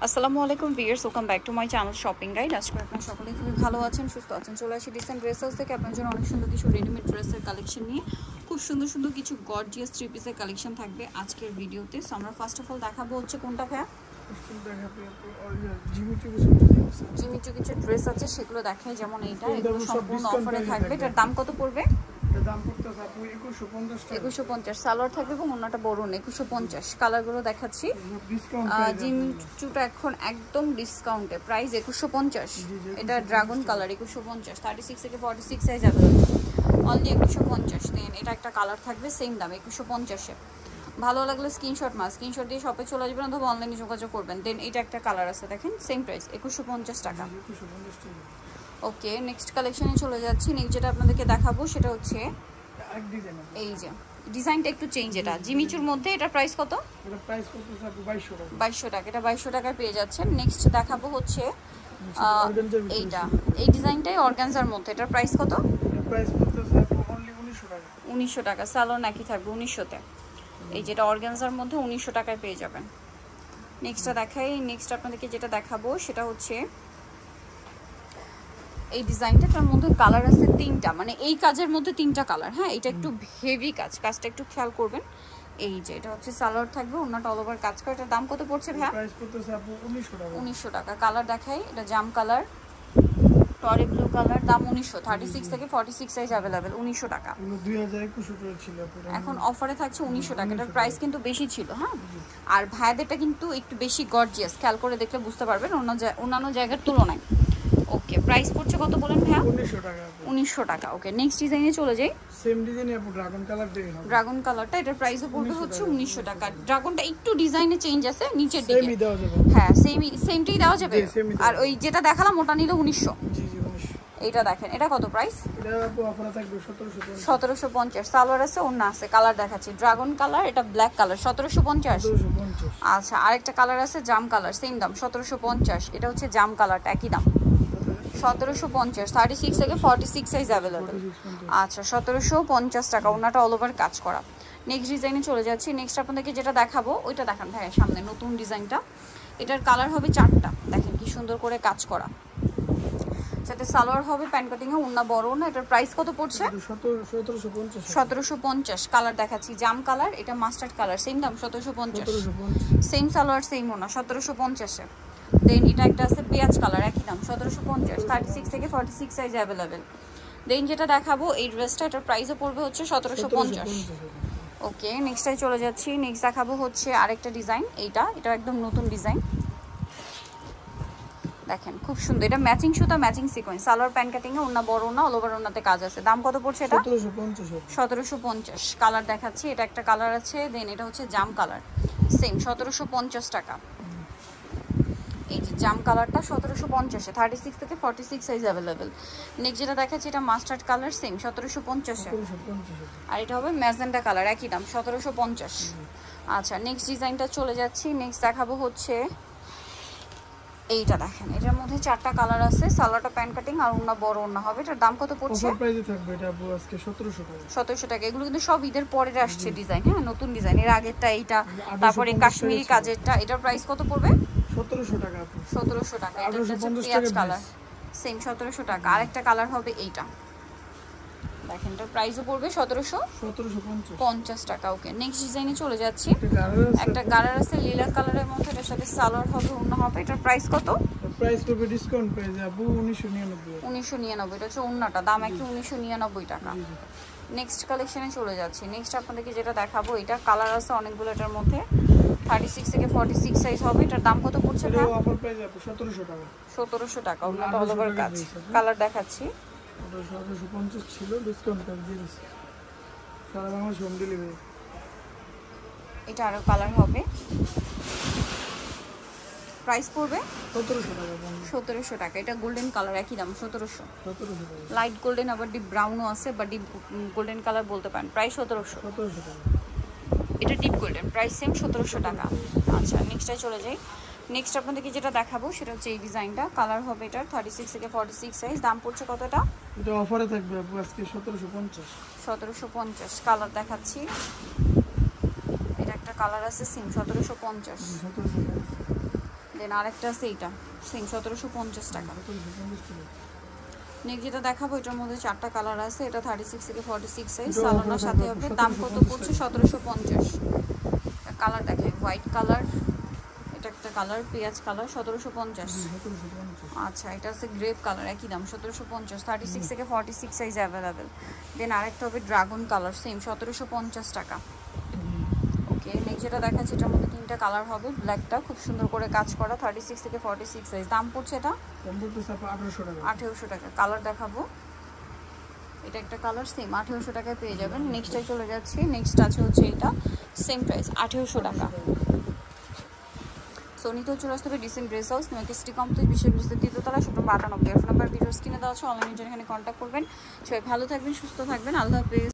আসসালামু আলাইকুম viewers, welcome back to my channel shopping guide. আজকে আপনারা সকলে খুবই ভালো আছেন, সুস্থ আছেন। চলে আসি ডিসেন্ট ড্রেস হাউস থেকে আপনার জন্য অনেক সুন্দর কিছু রেডিমেড ড্রেসের কালেকশন নিয়ে। খুব সুন্দর সুন্দর কিছু গর্জিয়াস থ্রি পিসের কালেকশন থাকবে আজকের ভিডিওতে। সো আমরা ফার্স্ট অফ অল দেখাবো হচ্ছে কোনটা ভাইয়া? জিমিচু কিছু ড্রেস আছে, সেগুলো দেখায়। যেমন এইটা, এগুলো সম্পূর্ণ অফারে থাকবে। এটার দাম কত পড়বে? দাম পড়তেছে আপু 2150 সালোয়ার থাকবে এবং অন্যটা বড় না। 2150 কালারগুলো দেখাচ্ছি। জিমিচুটা এখন একদম ডিসকাউন্টে, প্রাইস 2150। এটা ড্রাগন কালার 2150, 36 থেকে 46 সাইজ अवेलेबल, অনলি 2150। দেন এটা একটা কালার থাকবে, সেম দাম 2150 এ। ভালো লাগলে স্ক্রিনশট দিয়ে শপে চলে যাবেন অথবা অনলাইনে যোগাযোগ করবেন। দেন এটা একটা কালার আছে, দেখেন সেম প্রাইস 2150 টাকা। ওকে, নেক্সট কালেকশনে চলে যাচ্ছি। নেক্সট যেটা আপনাদেরকে দেখাবো সেটা হচ্ছে এই যে ডিজাইনটা একটু চেঞ্জ। এটা জিমিচুর মধ্যে, এটা প্রাইস কত? এটা প্রাইস করতেছে আপু 2200 টাকা। এটা 2200 টাকায় পেয়ে যাচ্ছেন। নেক্সট দেখাবো হচ্ছে এইটা, এই ডিজাইনটাই অর্গানজার মধ্যে। এটার প্রাইস কত? এটা প্রাইস করতেছে আপু অনলি 1900 টাকা। 1900 টাকা, সালোয়ার নাকি থাকবে 1900 তে। এই যেটা অর্গানজার মধ্যে 1900 টাকায় পেয়ে যাবেন। নেক্সটটা দেখাই। নেক্সট আপনাদেরকে যেটা দেখাবো সেটা হচ্ছে এই ডিজাইনটা। তার মধ্যে কালার আছে তিনটা, মানে এই কাজের মধ্যে তিনটা কালার। হ্যাঁ, এটা একটু হেভি কাজটা একটু খেয়াল করবেন। এই যে এটা হচ্ছে সালোয়ার থাকবে, ওন্নাটা অল ওভার কাজ করে। এটার দাম কত পড়ছে ভাইয়া? প্রাইস করতেছে আপু 1900 টাকা। 1900 টাকা। কালার দেখাই, এটা জাম কালার, টরে ব্লু কালার, দাম 1900। 36 থেকে 46 সাইজ अवेलेबल, 1900 টাকা। 2021 টাকা ছিল আপু, এখন অফারে থাকছে 1900 টাকা। এটার প্রাইস কিন্তু বেশি ছিল। হ্যাঁ, আর ভাইয়াদেরটা কিন্তু একটু বেশি গর্জিয়াস, খেয়াল করে দেখলে বুঝতে পারবেন অন্যান্য জায়গার তুলনায়। ওকে, প্রাইস পড়ছে কত বলেন ভাইয়া? 1900 টাকা। 1900 টাকা। ওকে, নেক্সট ডিজাইনে চলে যাই। সেম ডিজাইনে আপু ড্রাগন কালার দেখাবো। ড্রাগন কালারটা, এটার প্রাইসও পড়বে হচ্ছে 1900 টাকা। ড্রাগনটা একটু ডিজাইনে চেঞ্জ আছে নিচের দিকে। সেমই দেওয়া যাবে। হ্যাঁ, সেমটাই দেওয়া যাবে। আর ওই যেটা দেখালাম ওটা নিলে 1900। জি জি 1900। এইটা দেখেন, এটা কত প্রাইস? এটা আপু অফারে থাকবে 1750। 1750। সালোয়ার আছে, ওন্না আছে। কালার দেখাচ্ছি, ড্রাগন কালার, এটা ব্ল্যাক কালার, 1750। আচ্ছা, আরেকটা কালার আছে জাম কালার, সেম দাম 1750। এটা হচ্ছে জাম কালারটা, একই দাম 1750। 36 থেকে 46 সাইজ अवेलेबल। আচ্ছা, 1750 টাকা। ওন্নাটা অল ওভার কাজ করা। নেক্সট ডিজাইনে চলে যাচ্ছি। নেক্সট আপনাদেরকে যেটা দেখাবো ওইটা দেখান ভাই, সামনে নতুন ডিজাইনটা। এটার কালার হবে চারটা, দেখেন কি সুন্দর করে কাজ করা। সাথে সালোয়ার হবে প্যান্ট কাটিং এ, ওন্না বড় না। এটার প্রাইস কত পড়ছে? 1750। কালার দেখাচ্ছি, জাম কালার, এটা মাস্টার্ড কালার, সেম দাম 1750। সেম সালোয়ার সেম ওন্না, 1750 এ। দেন এটা একটা আছে পেঁয়াজ কালার, একই দাম 1750। 36 থেকে 46 সাইজ अवेलेबल। দেন যেটা দেখাবো এই ড্রেসটা, এটার প্রাইসও পড়বে হচ্ছে 1750। ওকে, নেক্সটটাই চলে যাচ্ছি। নেক্সট দেখাবো হচ্ছে আরেকটা ডিজাইন। এটা একদম নতুন ডিজাইন, দেখেন খুব সুন্দর। এটা ম্যাচিং সুতা, matching sequence, salwar pant cutting এ, ওন্না বড় না, অল ওভার ওন্নাতে কাজ আছে। দাম কত পড়ছে এটা? 1750। কালার দেখাচ্ছি, এটা একটা কালার আছে। দেন এটা হচ্ছে জাম কালার, সেম 1750 টাকা। এই যে জাম কালারটা 1750 এ, 36 থেকে 46 সাইজ अवेलेबल। নেক্সট যেটা দেখাচ্ছি এটা মাস্টার্ড কালার, সেম 1750 এ। আর এটা হবে ম্যাজেন্টা কালার, একই দাম 1750। আচ্ছা, নেক্সট ডিজাইনটা চলে যাচ্ছি। নেক্সট দেখাবো হচ্ছে এইটা, দেখেন এটার মধ্যে চারটা কালার আছে। সালোয়ারটা প্যান্ট কাটিং আর ওন্না বড় ওন্না হবে। এটার দাম কত পড়ছে? অফার প্রাইসে থাকবে এটা আপু আজকে 1700 টাকা। 1700 টাকা। এগুলো কিন্তু সব ঈদের পরে আসছে ডিজাইন। হ্যাঁ, নতুন ডিজাইন। এর আগেরটা এইটা, তারপরে কাশ্মীরি কাজেরটা। এটার প্রাইস কত পড়বে? 1700 টাকা আপু। 1700 টাকা। এটা হচ্ছে পেঁয়াজ কালার, সেম 1700 টাকা। আরেকটা কালার হবে এইটা, দেখেন এটার প্রাইসও পড়বে 1750 টাকা। ওকে, নেক্সট ডিজাইনে চলে যাচ্ছি। একটা কালার আছে লিলা কালারের মধ্যে, এটার সাথে সালোয়ার হবে, ওন্না হবে। এটার প্রাইস কত? প্রাইস হবে ডিসকাউন্ট প্রাইস আপু 1999। 1999। এটা হচ্ছে ওন্নাটা, দাম একটু 1999 টাকা। নেক্সট কালেকশনে চলে যাচ্ছি। নেক্সট আপনাদেরকে যেটা দেখাবো, এটা কালার আছে অনেকগুলো এটার মধ্যে। 36 থেকে 46 সাইজ হবে। এটার দাম কত পড়ছে? এটা অফার প্রাইস আপু 1700 টাকা। 1700 টাকা। ওন্নাটা অল ওভার কাজ। কালার দেখাচ্ছি, ওটা 1750 ছিল, ডিসকাউন্ট করে দিয়েছি। সারা বাংলাদেশ হোম ডেলিভারি। এটা আরো কালার হবে, প্রাইস পড়বে 1700 টাকা। 1700 টাকা। এটা গোল্ডেন কালার, একই দাম 1700। 1700 টাকা। লাইট গোল্ডেন, আবার ডিপ ব্রাউনও আছে, বা ডিপ গোল্ডেন কালার বলতে পারেন। প্রাইস 1700। 1700 টাকা। এটা ডিপ গোল্ডেন, প্রাইস সেম 1700 টাকা। আচ্ছা, নেক্সটটাই চলে যাই। নেক্সট আপনাদেরকে যেটা দেখাবো সেটা হচ্ছে এই ডিজাইনটা। কালার হবে এটা 36 থেকে 46 সাইজ। দাম পড়ছে কতটা? এটা অফারে থাকবে আপু আজকে 1750। 1750। কালার দেখাচ্ছি, এটা একটা কালার আছে সেম 1750। দেন আরেকটা আছে এইটা সেম 1750 টাকা। নেক্সট যেটা দেখাবো এটার মধ্যে 4টা কালার আছে, এটা 36 থেকে 46 সাইজ, সালোনার সাথে হবে। দাম কত পড়ছে? 1750। কালার দেখেন হোয়াইট কালার, এটা একটা কালার পেঁয়াজ কালার 1750। আচ্ছা এটা আছে গ্রেপ কালার, একই দাম 1750, 36 থেকে 46 সাইজ অ্যাভেলেবেল। দেন আরেকটা হবে ড্রাগন কালার সেম 1750 টাকা। ওকে নেক্সট যেটা দেখাচ্ছি এটার মধ্যে 3টা কালার হবে, ব্ল্যাকটা খুব সুন্দর করে কাজ করা 36 থেকে 46 সাইজ। দাম পড়ছে এটা 1800 টাকা। কালার দেখাবো, এটা একটা কালার সেম 1800 টাকায় পেয়ে যাবেন। নেক্সটটাই চলে যাচ্ছি, নেক্সট আছে হচ্ছে এটা সেম প্রাইস 1800 টাকা। সোনিতেও চলে আসতে হবে dissent dress house, city complex, বিশ্ববিদ্যালয়ের দ্বিতীয়তলা, 98 ফোন নাম্বার ভিডিওস কিনে দেওয়া আছে, অনলাইনে এখানে কন্ট্যাক্ট করবেন। সবাই ভালো থাকবেন, সুস্থ থাকবেন, আল্লাহ হাফেজ।